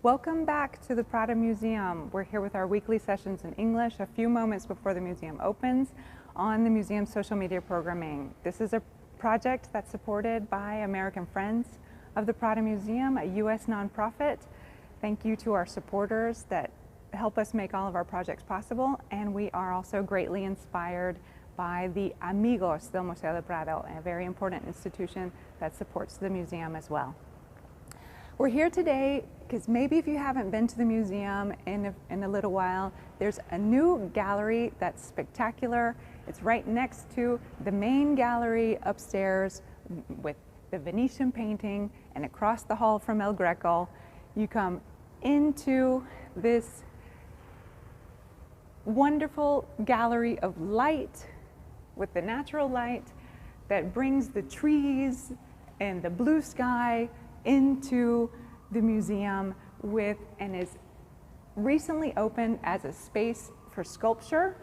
Welcome back to the Prado Museum. We're here with our weekly sessions in English a few moments before the museum opens on the museum's social media programming. This is a project that's supported by American Friends of the Prado Museum, a U.S. nonprofit. Thank you to our supporters that help us make all of our projects possible, and we are also greatly inspired by the Amigos del Museo del Prado, a very important institution that supports the museum as well. We're here today because maybe if you haven't been to the museum in a little while, there's a new gallery that's spectacular. It's right next to the main gallery upstairs with the Venetian painting, and across the hall from El Greco, you come into this wonderful gallery of light with the natural light that brings the trees and the blue sky into the museum and is recently opened as a space for sculpture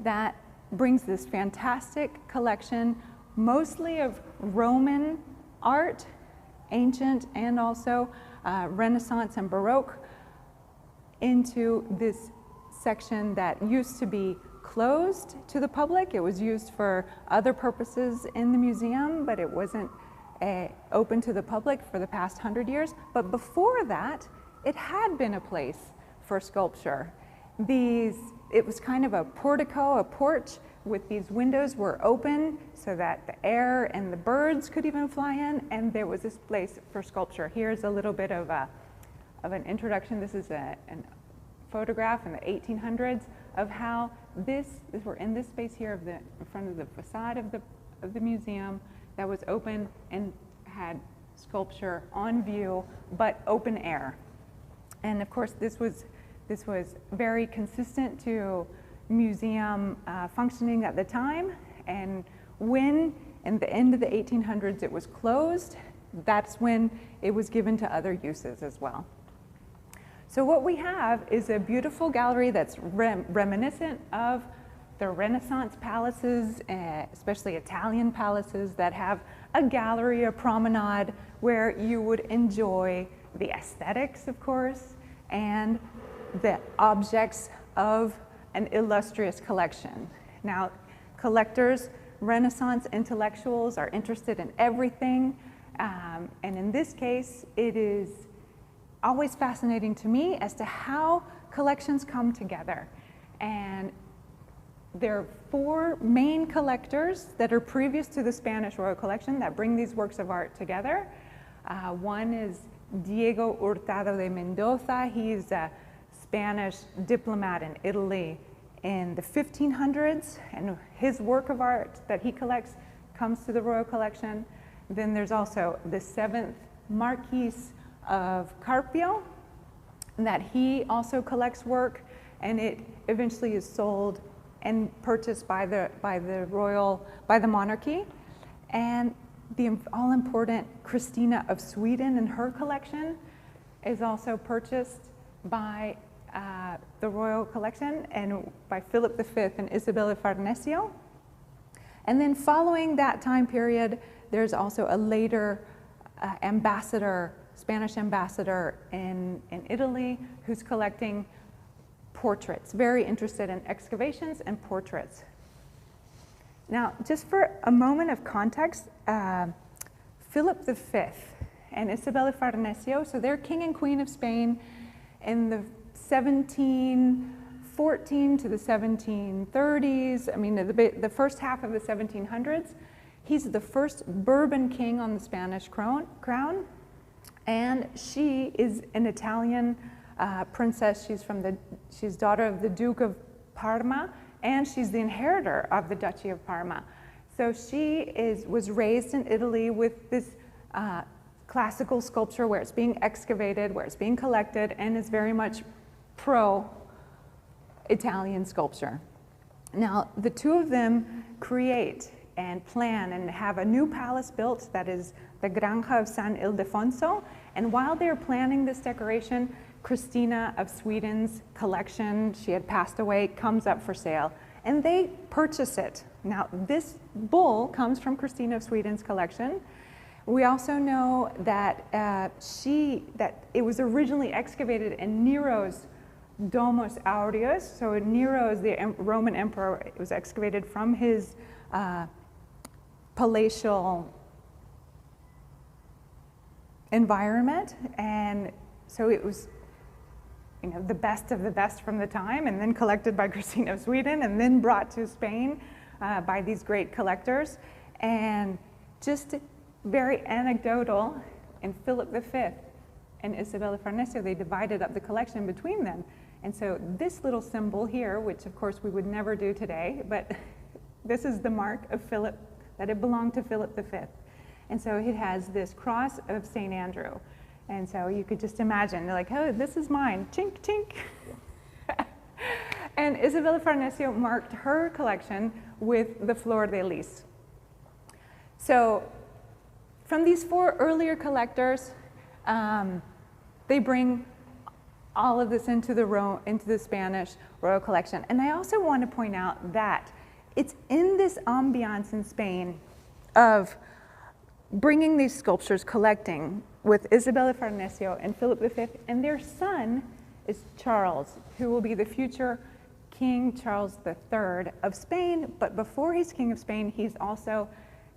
that brings this fantastic collection, mostly of Roman art, ancient and also Renaissance and Baroque, into this section that used to be closed to the public. It was used for other purposes in the museum, but it wasn't open to the public for the past 100 years. But before that, it had been a place for sculpture. It was kind of a portico, a porch, with these windows were open so that the air and the birds could even fly in, and there was this place for sculpture. Here's a little bit of an introduction. This is a photograph in the 1800s of how we're in this space here in front of the facade of the museum that was open and had sculpture on view, but open air. And of course, this was very consistent to museum functioning at the time. And when, in the end of the 1800s, it was closed, that's when it was given to other uses as well. So what we have is a beautiful gallery that's reminiscent of the Renaissance palaces, especially Italian palaces, that have a gallery, a promenade, where you would enjoy the aesthetics, of course, and the objects of an illustrious collection. Now, collectors, Renaissance intellectuals are interested in everything, and in this case, it is always fascinating to me as to how collections come together. And there are four main collectors that are previous to the Spanish Royal Collection that bring these works of art together. One is Diego Hurtado de Mendoza. He's a Spanish diplomat in Italy in the 1500s, and his work of art that he collects comes to the Royal Collection. Then there's also the 7th Marquis of Carpio, that he also collects work, and it eventually is sold and purchased by the monarchy. And the all-important Christina of Sweden and her collection is also purchased by the Royal Collection and by Philip V and Isabella Farnesio. And then following that time period, there's also a later Spanish ambassador in Italy who's collecting portraits, very interested in excavations and portraits. Now, just for a moment of context, Philip V and Isabella Farnesio, so they're king and queen of Spain in the 1714 to the 1730s. I mean, the first half of the 1700s. He's the first Bourbon king on the Spanish crown, and she is an Italian princess. She's daughter of the Duke of Parma, and she's the inheritor of the Duchy of Parma. So she was raised in Italy with this classical sculpture where it's being excavated, where it's being collected, and is very much pro-Italian sculpture. Now, the two of them create and plan and have a new palace built that is the Granja of San Ildefonso. And while they're planning this decoration, Christina of Sweden's collection, she had passed away, comes up for sale, and they purchase it. Now, this bull comes from Christina of Sweden's collection, We also know that that it was originally excavated in Nero's Domus Aureus. So Nero is the Roman emperor. It was excavated from his palatial environment, and so it was, you know, the best of the best from the time, and then collected by Christina of Sweden, and then brought to Spain by these great collectors. And just very anecdotal, in Philip V and Isabella Farnesio, they divided up the collection between them. And so this little symbol here, which of course we would never do today, but this is the mark of Philip, that it belonged to Philip V. And so it has this cross of St. Andrew. And so you could just imagine, they're like, oh, this is mine, chink, chink. And Isabella Farnesio marked her collection with the Flor de Lis. So from these 4 earlier collectors, they bring all of this into the Spanish royal collection. And I also want to point out that it's in this ambiance in Spain of bringing these sculptures, collecting with Isabella Farnesio and Philip V, and their son is Charles, who will be the future King Charles III of Spain. But before he's King of Spain, he's also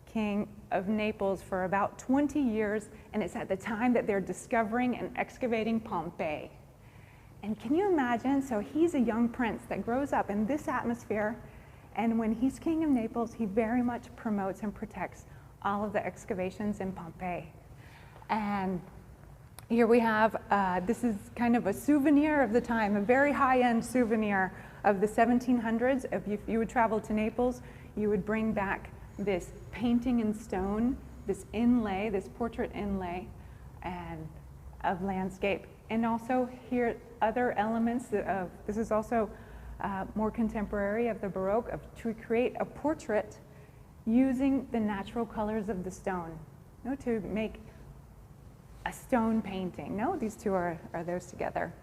King of Naples for about 20 years, and it's at the time that they're discovering and excavating Pompeii. And can you imagine, so he's a young prince that grows up in this atmosphere, and when he's King of Naples, he very much promotes and protects all of the excavations in Pompeii. And here we have, this is kind of a souvenir of the time, a very high-end souvenir of the 1700s. If you would travel to Naples, you would bring back this painting in stone, this inlay, this portrait inlay, and of landscape. And also here, other elements of, this is also more contemporary of the Baroque, to create a portrait using the natural colors of the stone, to make a stone painting. No, these two are those together.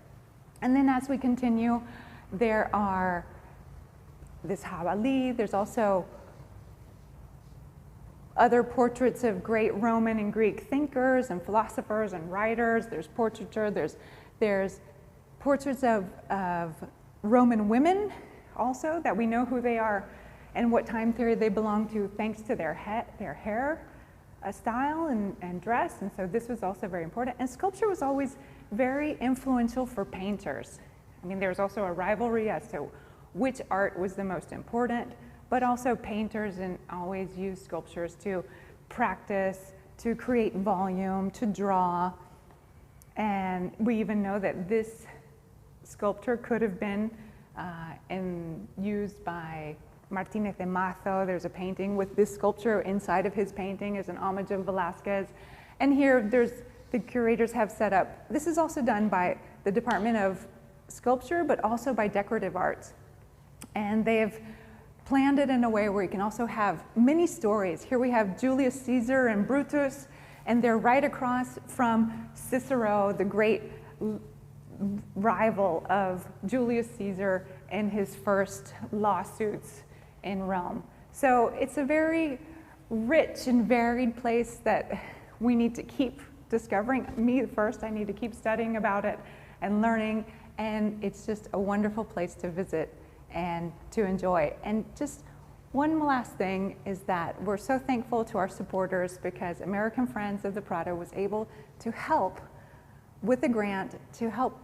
And then as we continue, there are this Javali, there's also other portraits of great Roman and Greek thinkers and philosophers and writers. There's portraiture, there's portraits of Roman women also, that we know who they are and what time period they belong to thanks to their hair style and dress. And so this was also very important. And sculpture was always very influential for painters. I mean, there was also a rivalry as to which art was the most important, but also painters and always used sculptures to practice, to create volume, to draw. And we even know that this sculpture could have been used by Martinez de Mazo. There's a painting with this sculpture inside of his painting as an homage of Velázquez. And here the curators have set up, this is also done by the Department of Sculpture, but also by Decorative Arts. And they have planned it in a way where you can also have many stories. Here we have Julius Caesar and Brutus, and they're right across from Cicero, the great rival of Julius Caesar in his first lawsuits in Rome. So it's a very rich and varied place that we need to keep discovering. Me first, I need to keep studying about it and learning, and it's just a wonderful place to visit and to enjoy. And just one last thing is that we're so thankful to our supporters because American Friends of the Prado was able to help with a grant to help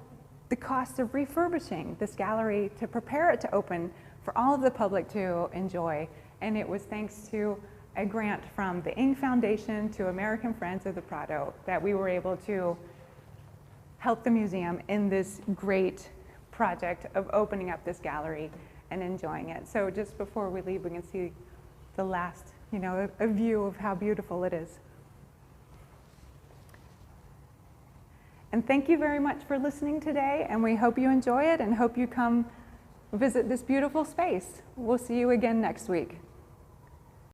the cost of refurbishing this gallery, to prepare it to open for all of the public to enjoy. And it was thanks to a grant from the Ing Foundation to American Friends of the Prado that we were able to help the museum in this great project of opening up this gallery and enjoying it. So just before we leave, we can see the last, a view of how beautiful it is. And thank you very much for listening today, and we hope you enjoy it and hope you come visit this beautiful space. We'll see you again next week.